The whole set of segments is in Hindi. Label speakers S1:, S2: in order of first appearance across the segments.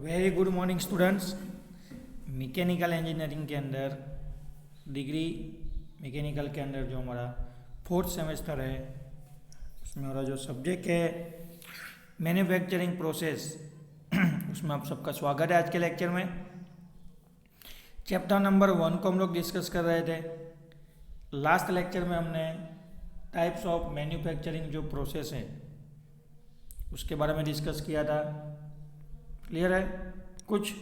S1: Very good morning students. Mechanical engineering के अंदर डिग्री मैकेनिकल के अंदर जो हमारा फोर्थ सेमेस्टर है उसमें हमारा जो सब्जेक्ट है मैन्युफैक्चरिंग प्रोसेस उसमें आप सबका स्वागत है। आज के लेक्चर में चैप्टर नंबर 1 को हम लोग डिस्कस कर रहे थे। लास्ट लेक्चर में हमने टाइप्स ऑफ मैन्युफैक्चरिंग जो प्रोसेस है उसके बारे में डिस्कस किया था। क्लियर है? कुछ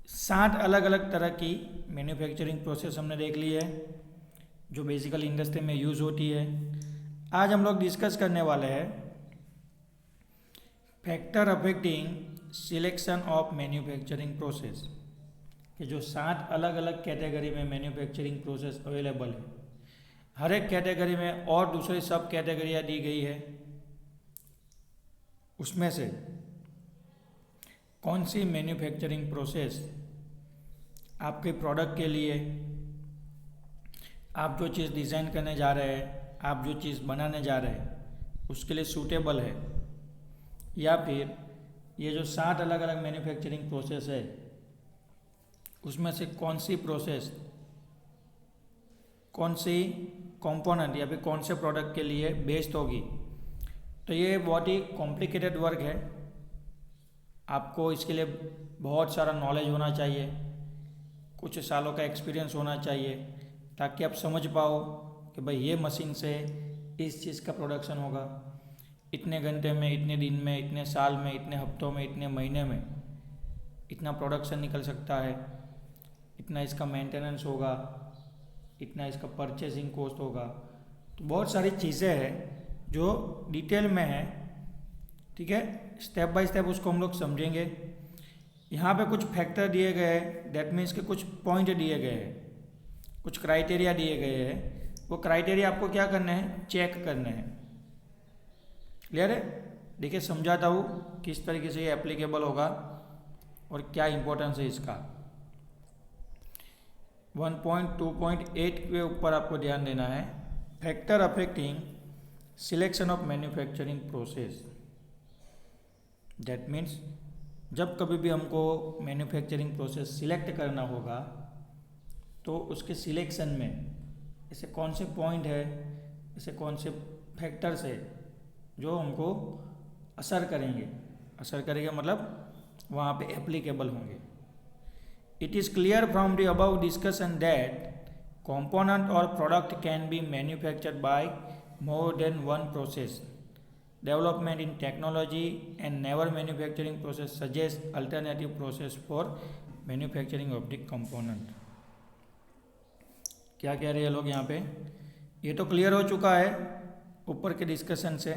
S1: 60 अलग अलग तरह की मैन्युफैक्चरिंग प्रोसेस हमने देख ली है जो बेसिकली इंडस्ट्री में यूज़ होती है। आज हम लोग डिस्कस करने वाले हैं factor affecting selection of manufacturing process कि जो 60 अलग अलग कैटेगरी में मैन्युफैक्चरिंग प्रोसेस अवेलेबल है। हर एक कैटेगरी में और दूसरी सब कैटेगरियाँ दी गई है। उसमें से कौन सी मैन्युफैक्चरिंग प्रोसेस आपके प्रोडक्ट के लिए, आप जो चीज़ डिज़ाइन करने जा रहे हैं, आप जो चीज़ बनाने जा रहे हैं उसके लिए सूटेबल है, या फिर ये जो 60 अलग अलग मैन्युफैक्चरिंग प्रोसेस है उसमें से कौन सी प्रोसेस, कौन सी कंपोनेंट या फिर कौन से प्रोडक्ट के लिए बेस्ट होगी। तो ये बहुत ही कॉम्प्लिकेटेड वर्क है। आपको इसके लिए बहुत सारा नॉलेज होना चाहिए, कुछ सालों का एक्सपीरियंस होना चाहिए ताकि आप समझ पाओ कि भाई ये मशीन से इस चीज़ का प्रोडक्शन होगा, इतने घंटे में, इतने दिन में, इतने साल में, इतने हफ्तों में, इतने महीने में इतना प्रोडक्शन निकल सकता है, इतना इसका मेंटेनेंस होगा, इतना इसका परचेसिंग कॉस्ट होगा। तो बहुत सारी चीज़ें हैं जो डिटेल में है। ठीक है, स्टेप बाय स्टेप उसको हम लोग समझेंगे। यहाँ पे कुछ फैक्टर दिए गए हैं, दैट मीन्स के कुछ पॉइंट दिए गए हैं, कुछ क्राइटेरिया दिए गए हैं। वो क्राइटेरिया आपको क्या करने हैं, चेक करने हैं। क्लियर है? देखिए समझाता हूँ किस तरीके से ये एप्लीकेबल होगा और क्या इंपॉर्टेंस है इसका। 1.2.8 के ऊपर आपको ध्यान देना है। Factor affecting selection of manufacturing process. That means जब कभी भी हमको मैन्युफैक्चरिंग प्रोसेस सिलेक्ट करना होगा तो उसके सिलेक्शन में ऐसे कौन से पॉइंट है, ऐसे कौन से फैक्टर्स है जो हमको असर करेंगे मतलब वहाँ पे एप्लीकेबल होंगे। It is clear from the above discussion that component or product can be manufactured by more than one process. Development in technology and never manufacturing process suggest alternative process for manufacturing of the component. क्या कह रहे हैं लोग यहाँ पे? ये तो क्लियर हो चुका है ऊपर के डिस्कशन से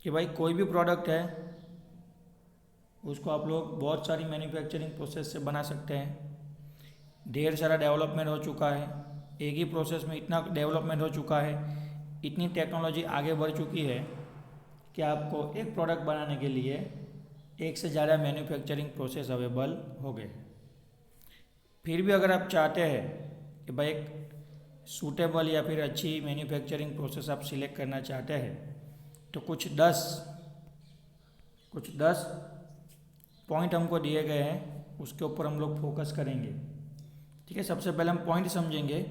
S1: कि भाई कोई भी प्रोडक्ट है उसको आप लोग बहुत सारी मैन्युफैक्चरिंग प्रोसेस से बना सकते हैं। ढेर सारा डेवलपमेंट हो चुका है, एक ही प्रोसेस में इतना डेवलपमेंट हो चुका है, इतनी टेक्नोलॉजी आगे बढ़ चुकी है कि आपको एक प्रोडक्ट बनाने के लिए एक से ज़्यादा मैन्युफैक्चरिंग प्रोसेस अवेलेबल हो गए। फिर भी अगर आप चाहते हैं कि भाई एक सूटेबल या फिर अच्छी मैन्युफैक्चरिंग प्रोसेस आप सिलेक्ट करना चाहते हैं तो कुछ 10 पॉइंट हमको दिए गए हैं, उसके ऊपर हम लोग फोकस करेंगे। ठीक है, सबसे पहले हम पॉइंट समझेंगे,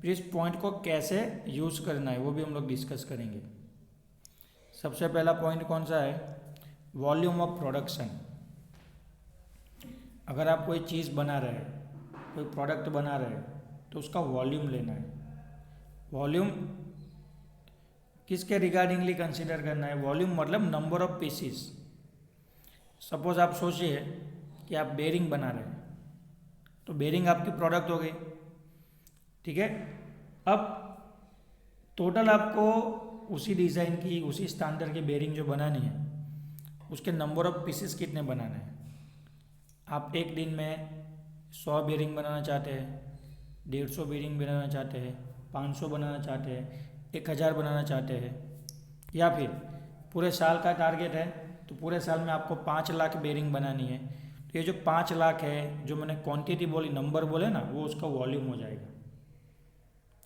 S1: फिर इस पॉइंट को कैसे यूज़ करना है वो भी हम लोग डिस्कस करेंगे। सबसे पहला पॉइंट कौन सा है? Volume of production. अगर आप कोई चीज़ बना रहे हैं, कोई प्रोडक्ट बना रहे हैं तो उसका वॉल्यूम लेना है। वॉल्यूम किसके रिगार्डिंगली कंसिडर करना है? वॉल्यूम मतलब नंबर ऑफ पीसीस। सपोज आप सोचिए कि आप बेरिंग बना रहे हैं तो बेरिंग आपकी प्रोडक्ट हो गई। ठीक है, अब टोटल आपको उसी डिज़ाइन की, उसी स्टैंडर्ड की बेरिंग जो बनानी है उसके नंबर ऑफ पीसेस कितने बनाने हैं। आप एक दिन में 100 बेरिंग बनाना चाहते हैं, 150 बेरिंग बनाना चाहते हैं, 500 बनाना चाहते हैं, 1000 बनाना चाहते हैं, या फिर पूरे साल का टारगेट है तो पूरे साल में आपको 5 लाख बेरिंग बनानी है। तो ये जो 5 लाख है, जो मैंने क्वांटिटी बोली, नंबर बोले ना, वो उसका वॉल्यूम हो जाएगा।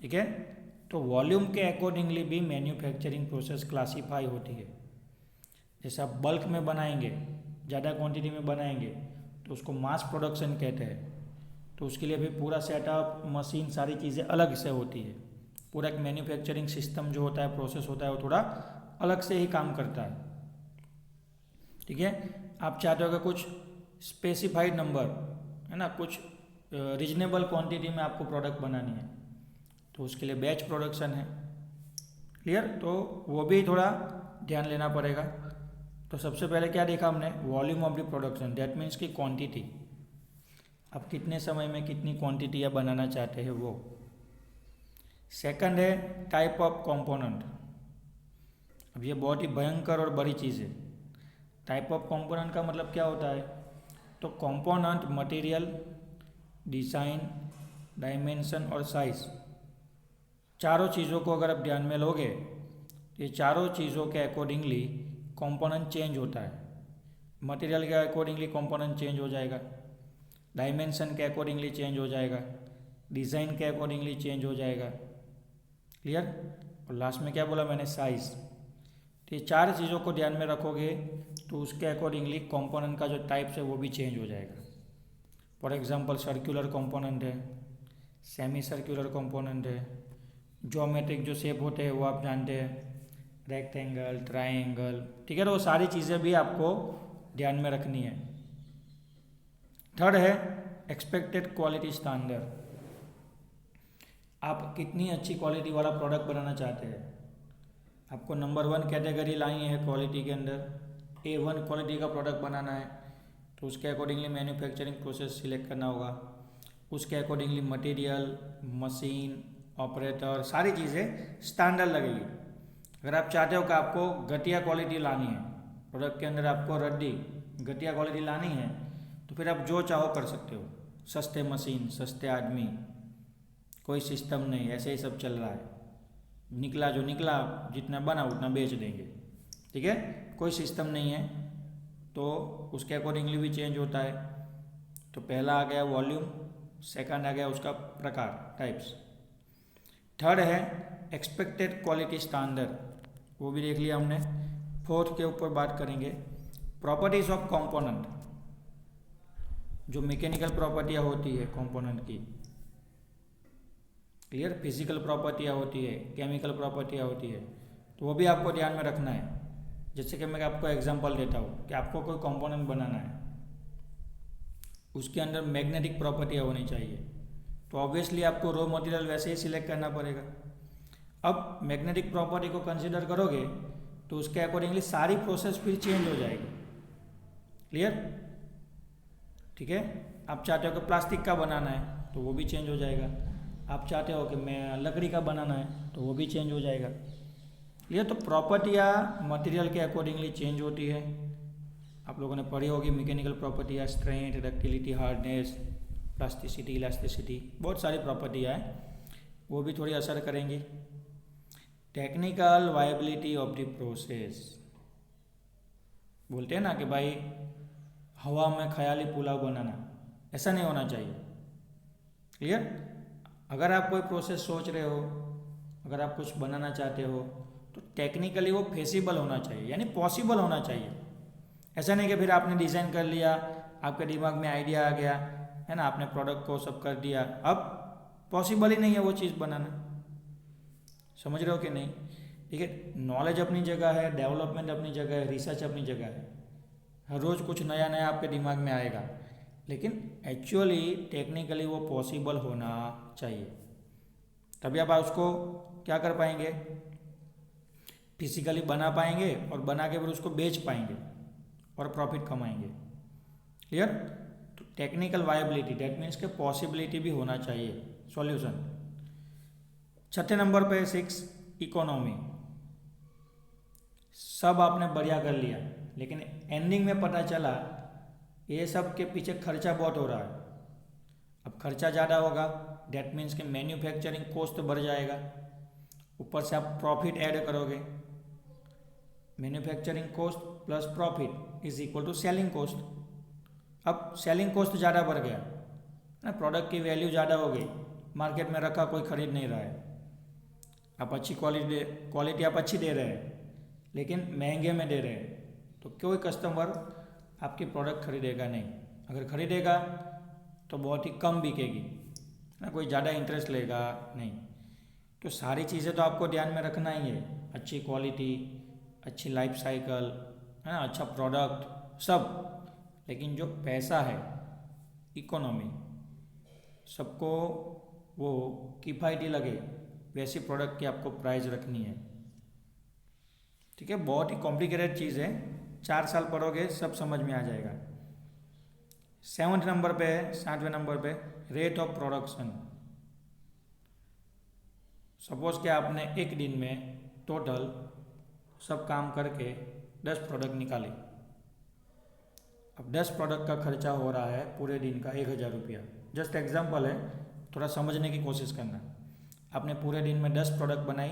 S1: ठीक है, तो वॉल्यूम के अकॉर्डिंगली भी मैन्युफैक्चरिंग प्रोसेस क्लासीफाई होती है। जैसे आप बल्क में बनाएंगे, ज़्यादा क्वांटिटी में बनाएंगे तो उसको मास प्रोडक्शन कहते हैं। तो उसके लिए भी पूरा सेटअप, मशीन, सारी चीज़ें अलग से होती है। पूरा एक मैन्युफैक्चरिंग सिस्टम जो होता है, प्रोसेस होता है, वो थोड़ा अलग से ही काम करता है। ठीक है, आप चाहते हो कि कुछ स्पेसिफाइड नंबर, है ना, कुछ रीजनेबल क्वांटिटी में आपको प्रोडक्ट बनानी है, तो उसके लिए बैच प्रोडक्शन है। क्लियर? तो वो भी थोड़ा ध्यान लेना पड़ेगा। तो सबसे पहले क्या देखा हमने? Volume of the production, that means की क्वांटिटी, आप कितने समय में कितनी क्वांटिटी आप बनाना चाहते हैं वो। सेकंड है टाइप ऑफ कंपोनेंट। अब ये बहुत ही भयंकर और बड़ी चीज़ है। टाइप ऑफ कंपोनेंट का मतलब क्या होता है? तो कंपोनेंट, मटेरियल, डिज़ाइन, डायमेंशन और साइज, चारों चीज़ों को अगर आप ध्यान में लोगे तो ये चारों चीज़ों के अकॉर्डिंगली कंपोनेंट चेंज होता है। मटेरियल के अकॉर्डिंगली कंपोनेंट चेंज हो जाएगा, डायमेंशन के अकॉर्डिंगली चेंज हो जाएगा, डिज़ाइन के अकॉर्डिंगली चेंज हो जाएगा। क्लियर? और लास्ट में क्या बोला मैंने? साइज़। तो ये चार चीज़ों को ध्यान में रखोगे तो उसके अकॉर्डिंगली कंपोनेंट का जो टाइप्स है वो भी चेंज हो जाएगा। फॉर एग्जांपल सर्कुलर कंपोनेंट है, सेमी सर्कुलर कंपोनेंट है, ज्योमेट्रिक जो शेप होते हैं वो आप जानते हैं, रेक्टेंगल, ट्रायंगल। ठीक है, तो वो सारी चीज़ें भी आपको ध्यान में रखनी है। थर्ड है एक्सपेक्टेड क्वालिटी स्टैंडर्ड। आप कितनी अच्छी क्वालिटी वाला प्रोडक्ट बनाना चाहते हैं। आपको नंबर 1 कैटेगरी लाई है क्वालिटी के अंदर, A1 क्वालिटी का प्रोडक्ट बनाना है, तो उसके अकॉर्डिंगली मैन्युफैक्चरिंग प्रोसेस सिलेक्ट करना होगा। उसके अकॉर्डिंगली मटेरियल, मशीन, ऑपरेटर, सारी चीज़ें स्टैंडर्ड लगेगी। अगर आप चाहते हो कि आपको घटिया क्वालिटी लानी है, प्रोडक्ट के अंदर आपको रद्दी घटिया क्वालिटी लानी है, तो फिर आप जो चाहो कर सकते हो। सस्ते मशीन, सस्ते आदमी, कोई सिस्टम नहीं, ऐसे ही सब चल रहा है। निकला जो निकला, जितना बना उतना बेच देंगे। ठीक है, कोई सिस्टम नहीं है, तो उसके अकॉर्डिंगली भी चेंज होता है। तो पहला आ गया वॉल्यूम, सेकंड आ गया उसका प्रकार, टाइप्स। थर्ड है एक्सपेक्टेड क्वालिटी स्टैंडर्ड, वो भी देख लिया हमने। फोर्थ के ऊपर बात करेंगे प्रॉपर्टीज ऑफ कंपोनेंट, जो मैकेनिकल प्रॉपर्टियाँ होती है कंपोनेंट की। क्लियर? फिजिकल प्रॉपर्टियाँ होती है, केमिकल प्रॉपर्टियाँ होती है, तो वो भी आपको ध्यान में रखना है। जैसे कि मैं आपको एग्जांपल देता हूँ कि आपको कोई कंपोनेंट बनाना है, उसके अंदर मैग्नेटिक प्रॉपर्टियाँ होनी चाहिए, तो ऑब्वियसली आपको रॉ मटेरियल वैसे ही सिलेक्ट करना पड़ेगा। अब मैग्नेटिक प्रॉपर्टी को कंसिडर करोगे तो उसके अकॉर्डिंगली सारी प्रोसेस फिर चेंज हो जाएगी। क्लियर? ठीक है, आप चाहते हो कि प्लास्टिक का बनाना है तो वो भी चेंज हो जाएगा। आप चाहते हो कि मैं लकड़ी का बनाना है तो वो भी चेंज हो जाएगा। ये तो प्रॉपर्टियाँ मटेरियल के अकॉर्डिंगली चेंज होती है। आप लोगों ने पढ़ी होगी मैकेनिकल प्रॉपर्टियाँ, strength, ductility, hardness, plasticity, elasticity, बहुत सारी प्रॉपर्टियाँ हैं, वो भी थोड़ी असर करेंगी। Technical viability of the process, बोलते हैं ना कि भाई हवा में ख्याली पुलाव बनाना, ऐसा नहीं होना चाहिए। क्लियर? अगर आप कोई प्रोसेस सोच रहे हो, अगर आप कुछ बनाना चाहते हो, तो टेक्निकली वो फेसिबल होना चाहिए, यानी पॉसिबल होना चाहिए। ऐसा नहीं कि फिर आपने डिज़ाइन कर लिया, आपके दिमाग में आइडिया आ गया, है ना, आपने प्रोडक्ट को सब कर दिया, अब पॉसिबल ही नहीं है वो चीज़ बनाना। समझ रहे हो कि नहीं? ठीक है, नॉलेज अपनी जगह है, डेवलपमेंट अपनी जगह है, रिसर्च अपनी जगह है, हर रोज़ कुछ नया नया आपके दिमाग में आएगा, लेकिन एक्चुअली टेक्निकली वो पॉसिबल होना चाहिए, तभी आप उसको क्या कर पाएंगे, फिजिकली बना पाएंगे, और बना के फिर उसको बेच पाएंगे और प्रॉफिट कमाएंगे। क्लियर? तो टेक्निकल वायबिलिटी, दैट मीन्स के पॉसिबिलिटी भी होना चाहिए। सॉल्यूशन। छठे नंबर पे 6 इकोनॉमी। सब आपने बढ़िया कर लिया, लेकिन एंडिंग में पता चला ये सब के पीछे खर्चा बहुत हो रहा है। अब खर्चा ज़्यादा होगा, दैट मीन्स कि मैन्युफैक्चरिंग कॉस्ट बढ़ जाएगा, ऊपर से आप प्रॉफिट ऐड करोगे। Manufacturing cost plus profit is equal to selling cost. अब सेलिंग कॉस्ट ज़्यादा बढ़ गया ना, प्रोडक्ट की वैल्यू ज़्यादा हो गई, मार्केट में रखा कोई खरीद नहीं रहा है। आप अच्छी क्वालिटी आप अच्छी दे रहे हैं, लेकिन महंगे में दे रहे हैं, तो कोई कस्टमर आपकी प्रोडक्ट खरीदेगा नहीं। अगर खरीदेगा तो बहुत ही कम बिकेगी ना, कोई ज़्यादा इंटरेस्ट लेगा नहीं। तो सारी चीज़ें तो आपको ध्यान में रखना ही है, अच्छी क्वालिटी, अच्छी लाइफ साइकिल, है ना, अच्छा प्रोडक्ट सब। लेकिन जो पैसा है, इकोनॉमी, सबको वो किफ़ायती लगे वैसी प्रोडक्ट की आपको प्राइस रखनी है। ठीक है, बहुत ही कॉम्प्लिकेटेड चीज़ है, 4 साल पढ़ोगे सब समझ में आ जाएगा। 7वें नंबर पे है, 7वें नंबर पे रेट ऑफ प्रोडक्शन। सपोज कि आपने एक दिन में टोटल सब काम करके 10 प्रोडक्ट निकाले। अब 10 प्रोडक्ट का खर्चा हो रहा है पूरे दिन का 1000 रुपया। जस्ट एग्जाम्पल है, थोड़ा समझने की कोशिश करना। आपने पूरे दिन में 10 प्रोडक्ट बनाई,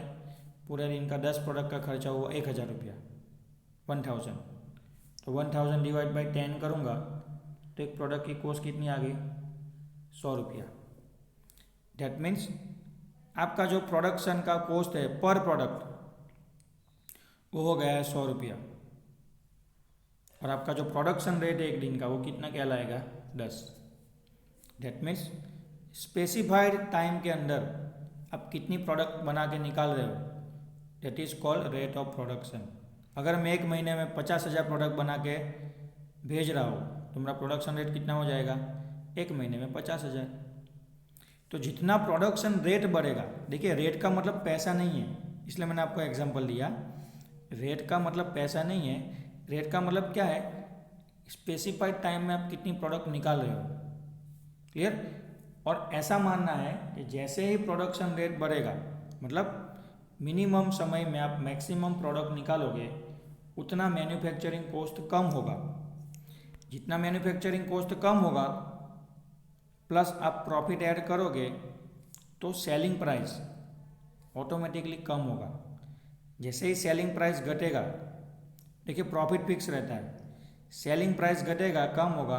S1: पूरे दिन का 10 प्रोडक्ट का खर्चा हुआ 1000 रुपया, 1000। तो 1000 डिवाइड बाई 10 करूँगा तो एक प्रोडक्ट की कॉस्ट कितनी आ गई? 100 रुपया। दैट मीन्स आपका जो प्रोडक्शन का कॉस्ट है पर प्रोडक्ट वो हो गया है 100 रुपया, और आपका जो प्रोडक्शन रेट है एक दिन का वो कितना कहलाएगा? 10। दैट मीन्स स्पेसिफाइड टाइम के अंदर आप कितनी प्रोडक्ट बना के निकाल रहे हो, that is called rate of production. अगर मैं एक महीने में 50,000 प्रोडक्ट बना के भेज रहा हूँ तो मेरा प्रोडक्शन रेट कितना हो जाएगा? एक महीने में 50,000। तो जितना प्रोडक्शन रेट बढ़ेगा, देखिए रेट का मतलब पैसा नहीं है, इसलिए मैंने आपको एग्जांपल दिया। रेट का मतलब पैसा नहीं है, रेट का मतलब क्या है? स्पेसिफाइड टाइम में आप कितनी प्रोडक्ट निकाल रहे हो। क्लियर? और ऐसा मानना है कि जैसे ही प्रोडक्शन रेट बढ़ेगा, मतलब मिनिमम समय में आप मैक्सिमम प्रोडक्ट निकालोगे, उतना मैन्युफैक्चरिंग कॉस्ट कम होगा। जितना मैन्युफैक्चरिंग कॉस्ट कम होगा प्लस आप प्रॉफिट ऐड करोगे तो सेलिंग प्राइस ऑटोमेटिकली कम होगा। जैसे ही सेलिंग प्राइस घटेगा, देखिए प्रॉफिट फिक्स रहता है, सेलिंग प्राइस घटेगा, कम होगा,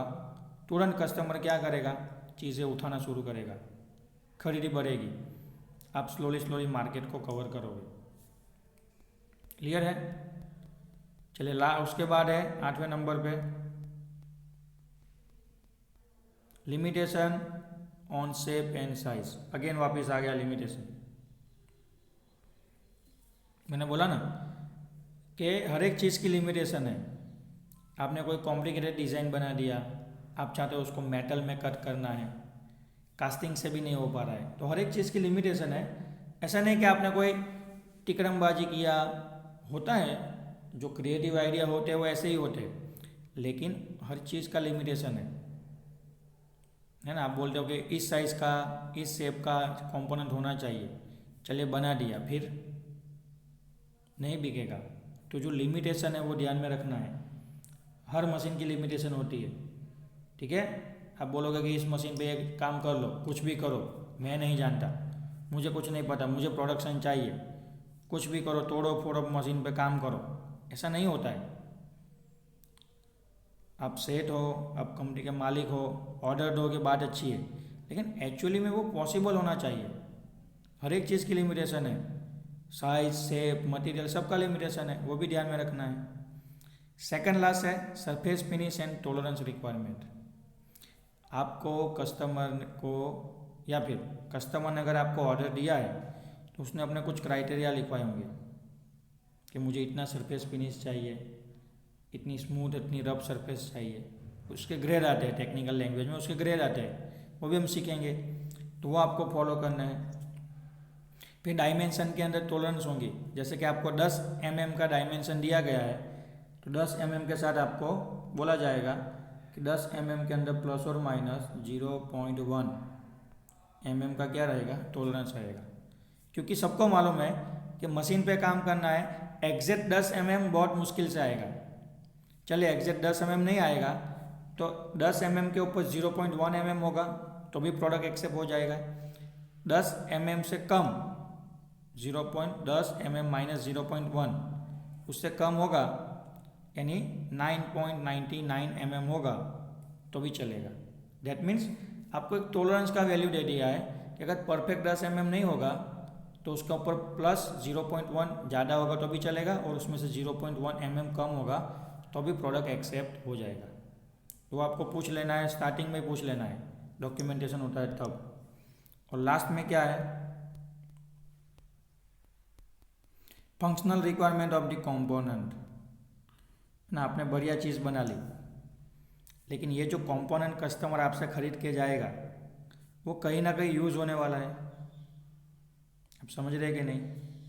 S1: तुरंत कस्टमर क्या करेगा? चीज़ें उठाना शुरू करेगा, खरीदी बढ़ेगी, आप स्लोली मार्केट को कवर करोगे। क्लियर है? चलिए उसके बाद है 8वें नंबर पे limitation on shape and size. Again वापस आ गया लिमिटेशन। मैंने बोला ना कि हर एक चीज़ की लिमिटेशन है। आपने कोई कॉम्प्लिकेटेड डिज़ाइन बना दिया, आप चाहते हो उसको मेटल में कट करना है, कास्टिंग से भी नहीं हो पा रहा है, तो हर एक चीज़ की लिमिटेशन है। ऐसा नहीं कि आपने कोई टिकड़मबाजी किया, होता है जो क्रिएटिव आइडिया होते हैं वो ऐसे ही होते हैं, लेकिन हर चीज़ का लिमिटेशन है ना। आप बोलते हो कि इस साइज़ का, इस शेप का कंपोनेंट होना चाहिए, चलिए बना दिया, फिर नहीं बिकेगा। तो जो लिमिटेशन है वो ध्यान में रखना है। हर मशीन की लिमिटेशन होती है, ठीक है। आप बोलोगे कि इस मशीन पे एक काम कर लो, कुछ भी करो, मैं नहीं जानता, मुझे कुछ नहीं पता, मुझे प्रोडक्शन चाहिए, कुछ भी करो, तोड़ो फोड़ो मशीन पे काम करो, ऐसा नहीं होता है। आप सेट हो, आप कंपनी के मालिक हो, ऑर्डर दोगे बात अच्छी है, लेकिन एक्चुअली में वो पॉसिबल होना चाहिए। हर एक चीज़ की लिमिटेशन है, साइज, शेप, मटेरियल, सबका लिमिटेशन है, वो भी ध्यान में रखना है। सेकंड लास्ट है surface finish and tolerance requirement. आपको कस्टमर को, या फिर कस्टमर ने अगर आपको ऑर्डर दिया है तो उसने अपने कुछ क्राइटेरिया लिखवाए होंगे कि मुझे इतना सरफेस फिनिश चाहिए, इतनी स्मूथ, इतनी रफ सरफेस चाहिए। उसके ग्रेड आते हैं, टेक्निकल लैंग्वेज में उसके ग्रेड आते हैं, वो भी हम सीखेंगे, तो वो आपको फॉलो करना है। फिर डायमेंशन के अंदर टॉलरेंस होंगी, जैसे कि आपको 10 mm का डायमेंशन दिया गया है तो 10 mm के साथ आपको बोला जाएगा कि 10 mm के अंदर प्लस और माइनस 0.1 mm का क्या रहेगा? टॉलरेंस रहेगा। क्योंकि सबको मालूम है कि मशीन पे काम करना है, एग्जैक्ट 10 mm बहुत मुश्किल से आएगा। चलिए एग्जैक्ट 10 mm नहीं आएगा तो 10 mm के ऊपर 0.1 mm होगा तो भी प्रोडक्ट एक्सेप्ट हो जाएगा। 10 mm से कम 0.10 mm माइनस 0.1 उससे कम होगा, यानी 9.99 mm होगा तो भी चलेगा। दैट मीन्स आपको एक टॉलरेंस का वैल्यू दे दिया है कि अगर परफेक्ट 10 mm नहीं होगा तो उसके ऊपर प्लस 0.1 ज़्यादा होगा तो भी चलेगा, और उसमें से 0.1 mm कम होगा तो भी प्रोडक्ट एक्सेप्ट हो जाएगा। वो आपको पूछ लेना है, स्टार्टिंग में पूछ लेना है, डॉक्यूमेंटेशन होता है तब। और लास्ट में क्या है, functional requirement of the component ना। आपने बढ़िया चीज़ बना ली, लेकिन ये जो कंपोनेंट कस्टमर आपसे खरीद के जाएगा वो कहीं ना कहीं यूज़ होने वाला है। आप समझ रहे कि नहीं?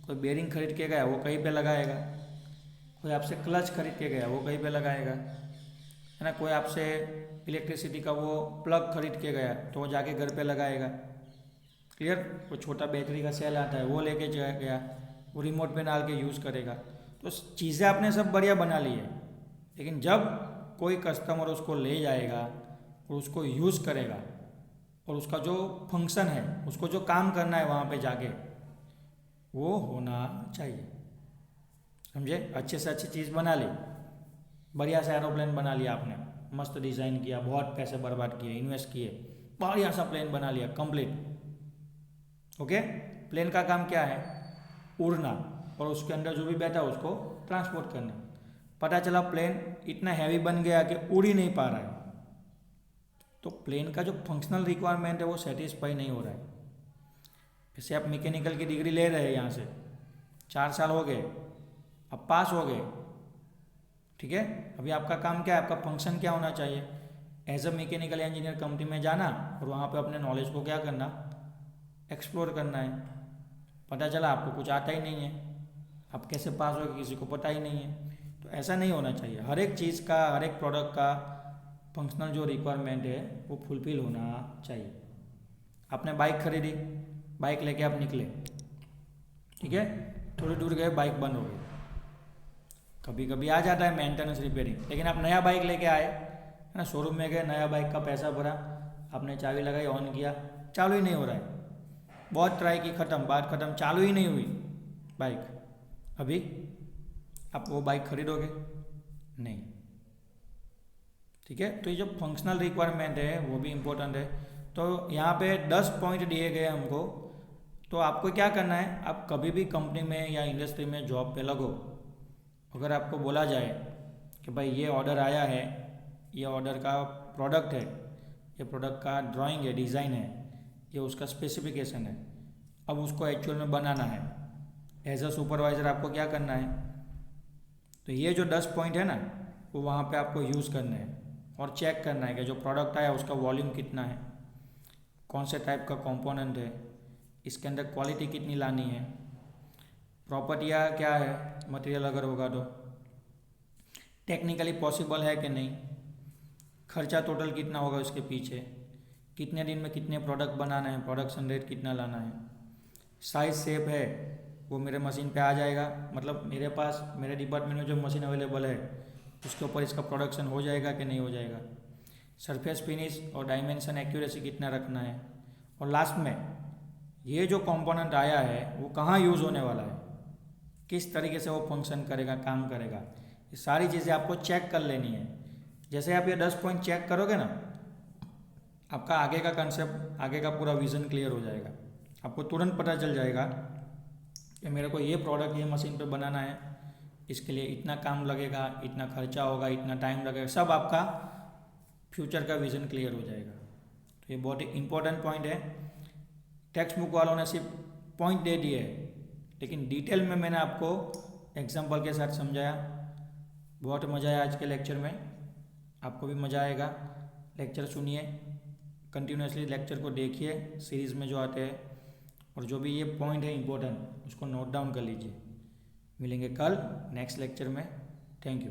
S1: कोई बेरिंग खरीद के गया वो कहीं पे लगाएगा, कोई आपसे क्लच खरीद के गया वो कहीं पे लगाएगा, है ना। कोई आपसे इलेक्ट्रिसिटी का वो प्लग खरीद के गया तो वो जाके घर पे लगाएगा। क्लियर? वो छोटा बैटरी का सेल आता है वो लेके गया, वो रिमोट पे डाल के यूज़ करेगा। तो चीज़ें आपने सब बढ़िया बना ली है, लेकिन जब कोई कस्टमर उसको ले जाएगा और उसको यूज़ करेगा और उसका जो फंक्शन है, उसको जो काम करना है वहाँ पे जाके, वो होना चाहिए। समझे? अच्छे से अच्छी चीज़ बना ली, बढ़िया सा एरोप्लेन बना लिया आपने, मस्त डिज़ाइन किया, बहुत पैसे बर्बाद किए, इन्वेस्ट किए, बढ़िया सा प्लेन बना लिया कंप्लीट। ओके? प्लेन का काम क्या है? उड़ना, और उसके अंदर जो भी बैठा उसको ट्रांसपोर्ट करना। पता चला प्लेन इतना हैवी बन गया कि उड़ ही नहीं पा रहा है, तो प्लेन का जो फंक्शनल रिक्वायरमेंट है वो सेटिस्फाई नहीं हो रहा है। जैसे आप मैकेनिकल की डिग्री ले रहे हैं, यहाँ से 4 साल हो गए, अब पास हो गए, ठीक है। अभी आपका काम क्या है, आपका फंक्शन क्या होना चाहिए? As a mechanical engineer company में जाना और वहाँ पे अपने नॉलेज को क्या करना, एक्सप्लोर करना है। पता चला आपको कुछ आता ही नहीं है, आप कैसे पास हो किसी को पता ही नहीं है। तो ऐसा नहीं होना चाहिए। हर एक चीज़ का, हर एक प्रोडक्ट का फंक्शनल जो रिक्वायरमेंट है वो फुलफिल होना चाहिए। आपने बाइक खरीदी, बाइक लेके आप निकले, ठीक है, थोड़ी दूर गए बाइक बंद हो गई। कभी कभी आ जाता है मेंटेनेंस रिपेयरिंग, लेकिन आप नया बाइक लेके आए, है ना, शोरूम में गए, नया बाइक का पैसा भरा, आपने चाबी लगाई, ऑन किया, चालू ही नहीं हो रहा है। बहुत ट्राई की, ख़त्म, बात ख़त्म, चालू ही नहीं हुई बाइक। अभी आप वो बाइक खरीदोगे? नहीं। ठीक है, तो ये जो फंक्शनल रिक्वायरमेंट है वो भी इम्पोर्टेंट है। तो यहाँ पे 10 पॉइंट दिए गए हमको। तो आपको क्या करना है, आप कभी भी कंपनी में या इंडस्ट्री में जॉब पे लगो, अगर आपको बोला जाए कि भाई ये ऑर्डर आया है, ये ऑर्डर का प्रोडक्ट है, ये प्रोडक्ट का ड्राइंग है, डिज़ाइन है, ये उसका स्पेसिफिकेशन है, अब उसको एक्चुअल में बनाना है, एज अ सुपरवाइज़र आपको क्या करना है, तो ये जो 10 पॉइंट है ना, वो वहाँ पे आपको यूज़ करने हैं और चेक करना है कि जो प्रोडक्ट आया उसका वॉल्यूम कितना है, कौन से टाइप का कंपोनेंट है, इसके अंदर क्वालिटी कितनी लानी है, प्रॉपर्टियाँ क्या है, मटेरियल अगर होगा तो टेक्निकली पॉसिबल है कि नहीं, खर्चा टोटल कितना होगा उसके पीछे, कितने दिन में कितने प्रोडक्ट बनाना है, प्रोडक्शन रेट कितना लाना है, साइज शेप है वो मेरे मशीन पे आ जाएगा, मतलब मेरे पास मेरे डिपार्टमेंट में जो मशीन अवेलेबल है उसके ऊपर इसका प्रोडक्शन हो जाएगा कि नहीं हो जाएगा, सरफेस फिनिश और डायमेंशन एक्यूरेसी कितना रखना है, और लास्ट में ये जो कंपोनेंट आया है वो कहाँ यूज़ होने वाला है, किस तरीके से वो फंक्शन करेगा, काम करेगा, ये सारी चीज़ें आपको चेक कर लेनी है। जैसे आप ये 10 पॉइंट चेक करोगे ना, आपका आगे का कंसेप्ट, आगे का पूरा विज़न क्लियर हो जाएगा। आपको तुरंत पता चल जाएगा कि मेरे को ये प्रोडक्ट ये मशीन पे बनाना है, इसके लिए इतना काम लगेगा, इतना खर्चा होगा, इतना टाइम लगेगा, सब आपका फ्यूचर का विज़न क्लियर हो जाएगा। तो ये बहुत ही इंपॉर्टेंट पॉइंट है। टेक्स्ट बुक वालों ने सिर्फ पॉइंट दे दिए है, लेकिन डिटेल में मैंने आपको एग्जाम्पल के साथ समझाया। बहुत मज़ा आया आज के लेक्चर में, आपको भी मज़ा आएगा। लेक्चर सुनिए, कंटिन्यूसली लेक्चर को देखिए, सीरीज़ में जो आते हैं, और जो भी ये पॉइंट है इंपॉर्टेंट उसको नोट डाउन कर लीजिए। मिलेंगे कल नेक्स्ट लेक्चर में। Thank you.